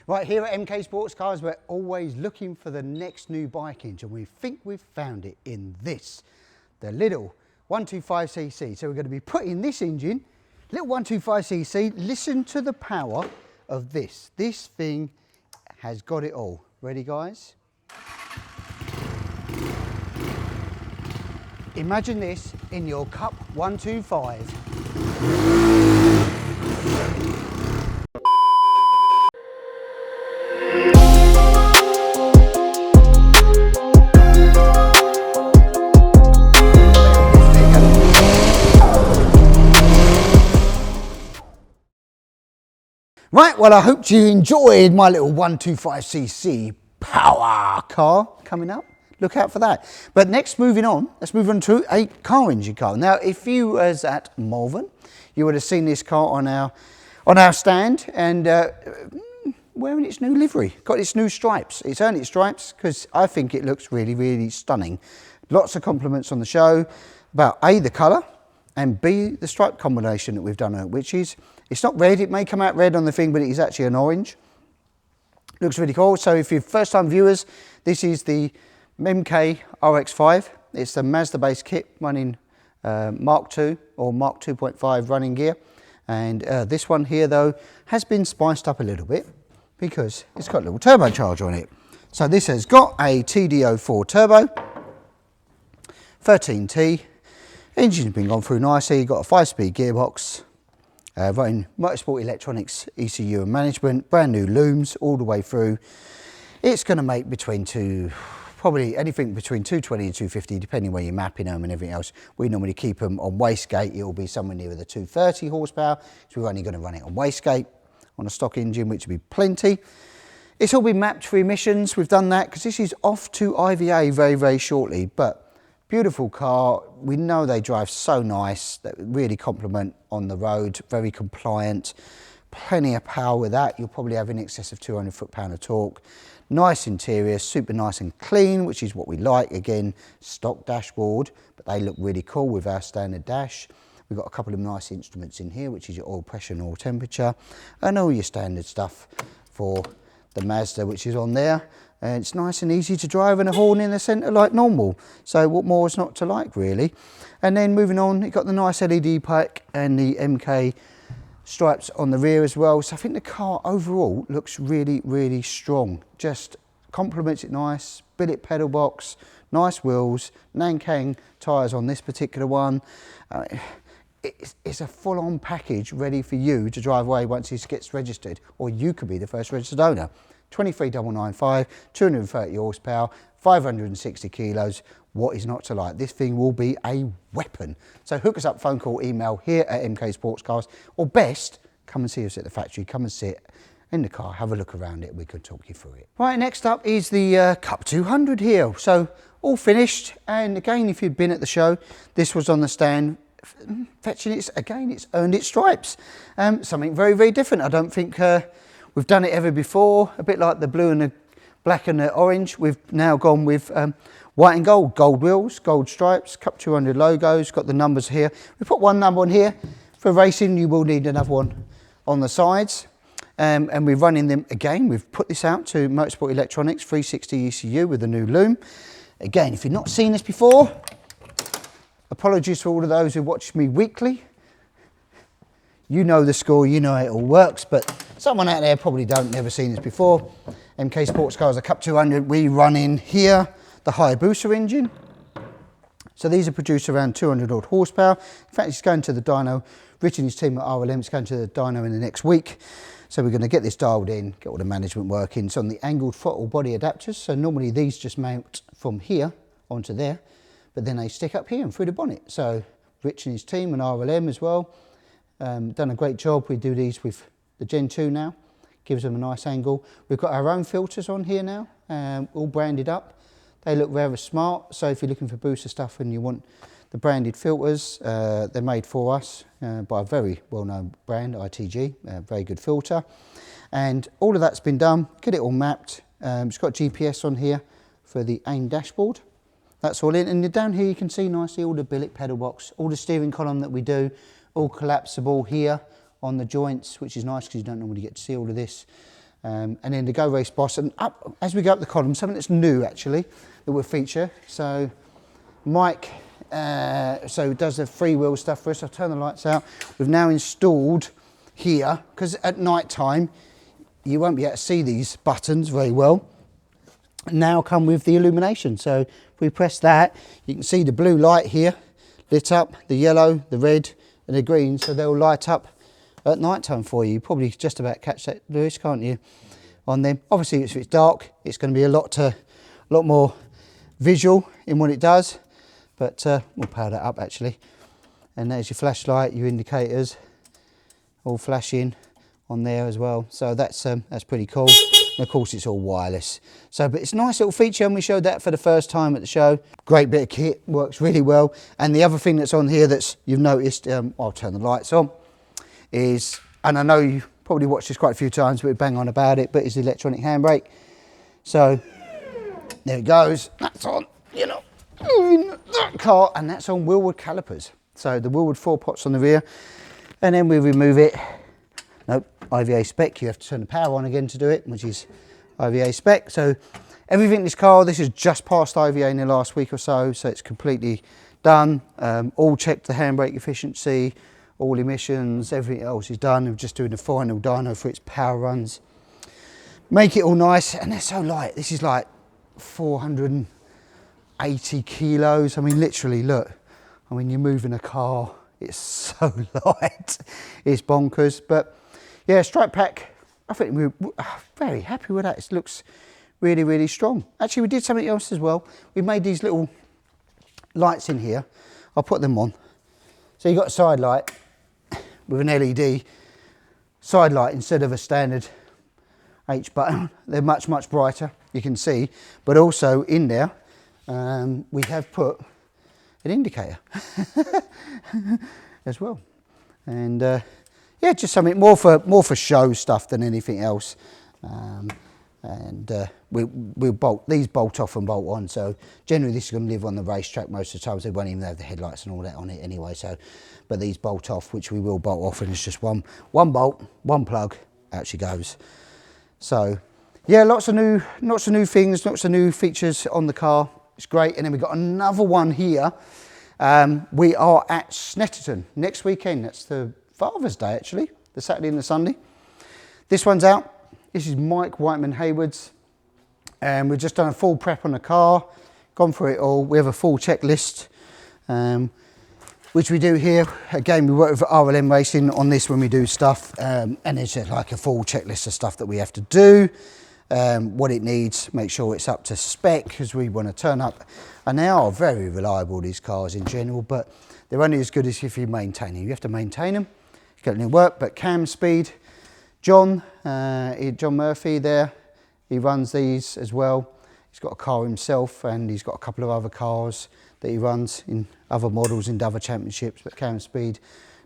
Right, here at MK Sportscars, we're always looking for the next new bike engine. We think we've found it in this, the little 125cc. So we're going to be putting this engine, little 125cc, listen to the power of this. This thing has got it all. Ready, guys? Imagine this in your Cup 125. Right, well, I hope you enjoyed my little 125cc power car coming up. Look out for that. But next, moving on, let's move on to a car engine car. Now, if you was at Malvern, you would have seen this car on our stand and wearing its new livery. Got its new stripes. It's earned its stripes because I think it looks really, really stunning. Lots of compliments on the show about A, the colour, and B, the stripe combination that we've done on it, which is, it's not red, it may come out red on the thing, but it is actually an orange. Looks really cool. So if you're first time viewers, this is the Mk RX5. It's the Mazda based kit running Mk2 or Mk2 Mk3 running gear. And this one here though, has been spiced up a little bit because it's got a little turbocharger on it. So this has got a TD04 turbo, 13T. Engine's been gone through nicely, got a 5-speed gearbox, running Motorsport Electronics ECU and management, brand new looms all the way through. It's going to make probably anything between 220 and 250, depending where you're mapping them and everything else. We normally keep them on wastegate. It will be somewhere near the 230 horsepower, so we're only going to run it on wastegate on a stock engine, which will be plenty. It's all been mapped for emissions. We've done that because this is off to IVA very, very shortly, but beautiful car. We know they drive so nice, that really compliment on the road, very compliant, plenty of power with that. You'll probably have in excess of 200 foot-pound of torque. Nice interior, super nice and clean, which is what we like. Again, stock dashboard, but they look really cool with our standard dash. We've got a couple of nice instruments in here, which is your oil pressure and oil temperature, and all your standard stuff for the Mazda, which is on there. And it's nice and easy to drive and a horn in the centre like normal. So what more is not to like, really? And then moving on, you've got the nice LED pack and the MK stripes on the rear as well. So I think the car overall looks really, really strong. Just complements it nice. Billet pedal box, nice wheels, Nankang tyres on this particular one. It's a full-on package ready for you to drive away once it gets registered, or you could be the first registered owner. 23995, 230 horsepower, 560 kilos. What is not to like? This thing will be a weapon. So hook us up, phone call, email here at MK Sportscars, or best, come and see us at the factory. Come and sit in the car, have a look around it. We could talk you through it. Right, next up is the Cup 200 here. So all finished. And again, if you'd been at the show, this was on the stand. Fetching it again, it's earned its stripes. Something very, very different. I don't think we've done it ever before. A bit like the blue and the black and the orange. We've now gone with white and gold. Gold wheels, gold stripes, Cup 200 logos, got the numbers here. We put one number on here. For racing, you will need another one on the sides. And we're running them again. We've put this out to Motorsport Electronics 360 ECU with the new loom. Again, if you've not seen this before, apologies to all of those who watch me weekly. You know the score, you know how it all works, but someone out there probably never seen this before. MK Sportscars, the Cup 200, we run in here the Hayabusa engine. So these are produced around 200 odd horsepower. In fact, it's going to the dyno. Rich and his team at RLM, it's going to the dyno in the next week. So we're going to get this dialed in, get all the management working. It's on the angled throttle body adapters. So normally these just mount from here onto there, but then they stick up here and through the bonnet. So Rich and his team and RLM as well, done a great job. We do these with the Gen 2 now, gives them a nice angle. We've got our own filters on here now, all branded up. They look rather smart, so if you're looking for booster stuff and you want the branded filters, they're made for us by a very well-known brand, ITG, a very good filter. And all of that's been done, get it all mapped. It's got GPS on here for the AIM dashboard. That's all in, and down here you can see nicely all the billet pedal box, all the steering column that we do, all collapsible here on the joints, which is nice because you don't normally get to see all of this. and then the Go Race Boss, and up as we go up the column, something that's new actually that we'll feature. So Mike does the freewheel stuff for us. I'll turn the lights out. We've now installed here, because at night time you won't be able to see these buttons very well, now come with the illumination. So if we press that, you can see the blue light here lit up, the yellow, the red and the green, so they'll light up at night time for you. You probably just about catch that, Lewis, can't you, on them? Obviously if it's dark it's going to be a lot more visual in what it does, but we'll power that up actually. And there's your flashlight, your indicators all flashing on there as well, so that's pretty cool. And of course it's all wireless, so but it's a nice little feature, and we showed that for the first time at the show. Great bit of kit, works really well. And the other thing that's on here that's you've noticed, I'll turn the lights on, is, and I know you probably watched this quite a few times but we bang on about it, but it's the electronic handbrake. So there it goes, that's on, you know, in that car, and that's on wheelwood calipers. So the wheelwood 4-pots on the rear, and then we remove it. Nope, IVA spec, you have to turn the power on again to do it, which is IVA spec. So everything in this car, this is just passed IVA in the last week or so, so it's completely done. All checked the handbrake efficiency, all emissions, everything else is done. We're just doing the final dyno for its power runs. Make it all nice, and they're so light. This is like 480 kilos. I mean, literally, look. I mean, you're moving a car, it's so light. It's bonkers, but yeah, stripe pack, I think we're very happy with that. It looks really, really strong. Actually, we did something else as well. We made these little lights in here. I'll put them on. So you've got a side light with an LED side light instead of a standard H button. They're much, much brighter, you can see. But also in there, we have put an indicator as well. And yeah, just something more for show stuff than anything else. We'll bolt off and bolt on. So generally this is going to live on the racetrack most of the time. They won't even have the headlights and all that on it anyway. So, but these bolt off, which we will bolt off, and it's just one bolt, one plug, out she goes. So yeah, lots of new things, lots of new features on the car. It's great. And then we've got another one here. We are at Snetterton next weekend. That's the Father's Day actually, the Saturday and the Sunday. This one's out. This is Mike Whiteman Hayward's, and we've just done a full prep on the car, gone through it all. We have a full checklist, which we do here. Again, we work with RLM Racing on this when we do stuff, and it's just like a full checklist of stuff that we have to do, what it needs, make sure it's up to spec, because we want to turn up. And they are very reliable, these cars in general, but they're only as good as if you maintain them. You have to maintain them, get them to work. But cam speed, John Murphy there, he runs these as well. He's got a car himself, and he's got a couple of other cars that he runs in other models in other championships. But cam speed,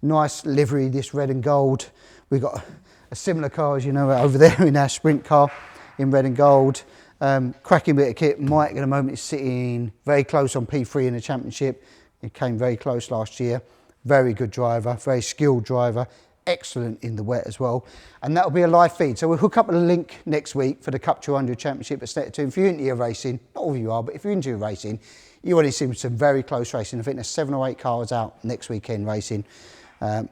nice livery, this red and gold. We've got a similar car, as you know, over there in our sprint car in red and gold. Cracking bit of kit. Mike at the moment is sitting very close on P3 in the championship. He came very close last year. Very good driver, very skilled driver, excellent in the wet as well. And that'll be a live feed. So we'll hook up a link next week for the Cup 200 Championship at Snetterton. If you're into your racing, not all of you are, but if you're into your racing, you want to see some very close racing. I think there's 7 or 8 cars out next weekend racing.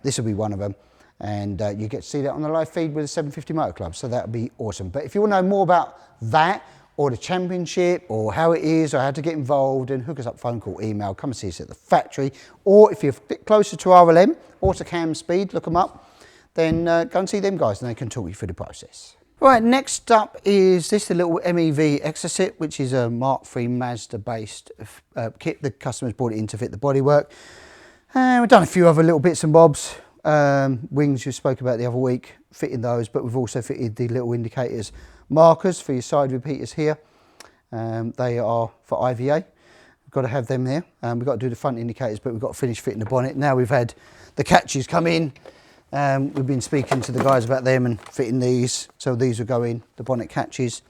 This will be one of them. And you get to see that on the live feed with the 750 Motor Club. So that'll be awesome. But if you want to know more about that, or the championship, or how it is, or how to get involved, and hook us up, phone call, email, come and see us at the factory. Or if you're a bit closer to RLM or to Cam Speed, look them up, then go and see them guys and they can talk you through the process. Right, next up is this, the little MEV Exocet, which is a Mark III Mazda based kit. The customers brought it in to fit the bodywork. We've done a few other little bits and bobs. Wings you spoke about the other week, fitting those, but we've also fitted the little indicators markers for your side repeaters here. They are for IVA. We've got to have them there. We've got to do the front indicators, but we've got to finish fitting the bonnet. Now we've had the catches come in. We've been speaking to the guys about them and fitting these. So these will go in, the bonnet catches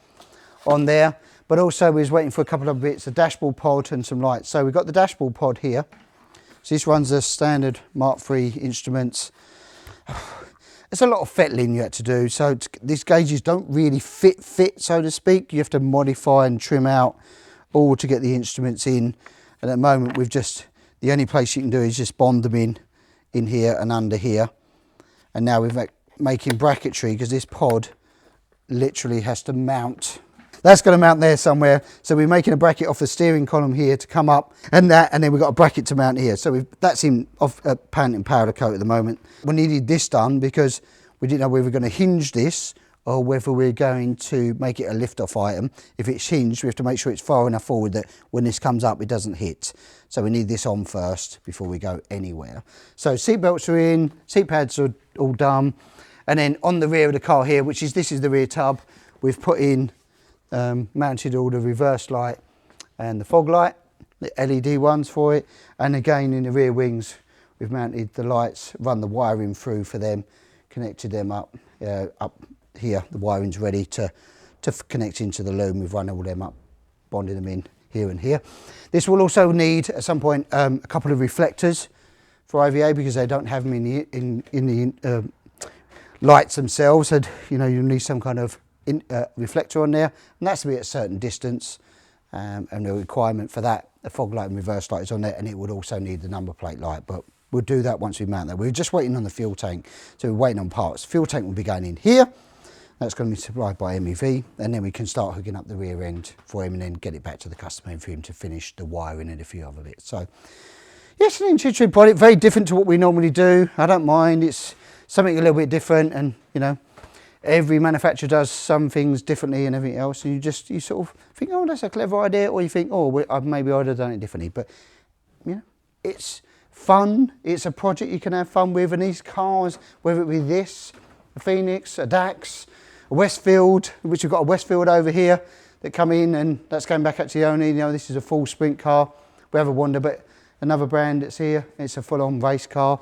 on there. But also we was waiting for a couple of bits, a dashboard pod and some lights. So we've got the dashboard pod here. So this runs the standard Mark III instruments. There's a lot of fettling you had to do, so these gauges don't really fit, so to speak. You have to modify and trim out all to get the instruments in. And at the moment, the only place you can do is just bond them in here and under here. And now we're making bracketry, because this pod literally has to mount. That's going to mount there somewhere. So we're making a bracket off the steering column here to come up, and then we've got a bracket to mount here. So that's in paint and powder coat at the moment. We needed this done because we didn't know whether we were going to hinge this or whether we're going to make it a lift-off item. If it's hinged, we have to make sure it's far enough forward that when this comes up, it doesn't hit. So we need this on first before we go anywhere. So seat belts are in, seat pads are all done. And then on the rear of the car here, this is the rear tub, we've put in, mounted all the reverse light and the fog light, the LED ones for it. And again, in the rear wings, we've mounted the lights, run the wiring through for them, connected them up here. The wiring's ready to connect into the loom. We've run all them up, bonded them in here and here. This will also need at some point a couple of reflectors for IVA, because they don't have them in the lights themselves. And you need some kind of reflector on there, and that's to be at a certain distance, and the requirement for that, the fog light and reverse light is on there, and it would also need the number plate light, but we'll do that once we mount that. We're just waiting on the fuel tank, so we're waiting on parts. Fuel tank will be going in here. That's going to be supplied by MEV, and then we can start hooking up the rear end for him and then get it back to the customer and for him to finish the wiring and a few other bits. So yes, an intuitive product, very different to what we normally do. I don't mind, it's something a little bit different, and every manufacturer does some things differently and everything else, and you sort of think, oh, that's a clever idea, or you think, oh, maybe I'd have done it differently. But it's fun, it's a project you can have fun with, and these cars, whether it be this, a Phoenix, a Dax, a Westfield, which we've got a Westfield over here that come in, and that's going back up to the owner. This is a full sprint car. We have a Wonder, but another brand that's here, it's a full-on race car.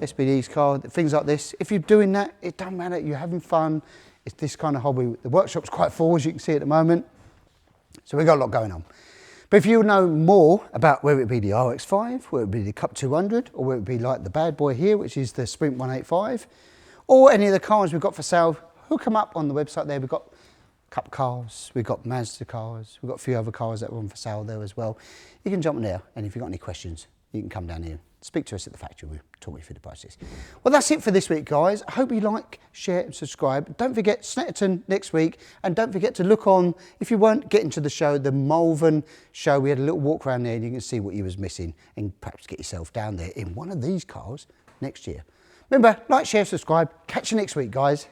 SBD's car, things like this. If you're doing that, it doesn't matter, you're having fun. It's this kind of hobby. The workshop's quite full, as you can see at the moment. So we've got a lot going on. But if you know more about whether it be the RX5, whether it be the Cup 200, or whether it be like the bad boy here, which is the Sprint 185, or any of the cars we've got for sale, hook them up on the website there. We've got Cup cars, we've got Mazda cars, we've got a few other cars that are on for sale there as well. You can jump in there, and if you've got any questions, you can come down here. Speak to us at the factory, we'll talk you through the process. Well, that's it for this week, guys. I hope you like, share and subscribe. Don't forget Snetterton next week, and don't forget to look on, if you weren't getting to the show, the Malvern show. We had a little walk around there, and you can see what you was missing, and perhaps get yourself down there in one of these cars next year. Remember, like, share, subscribe. Catch you next week, guys.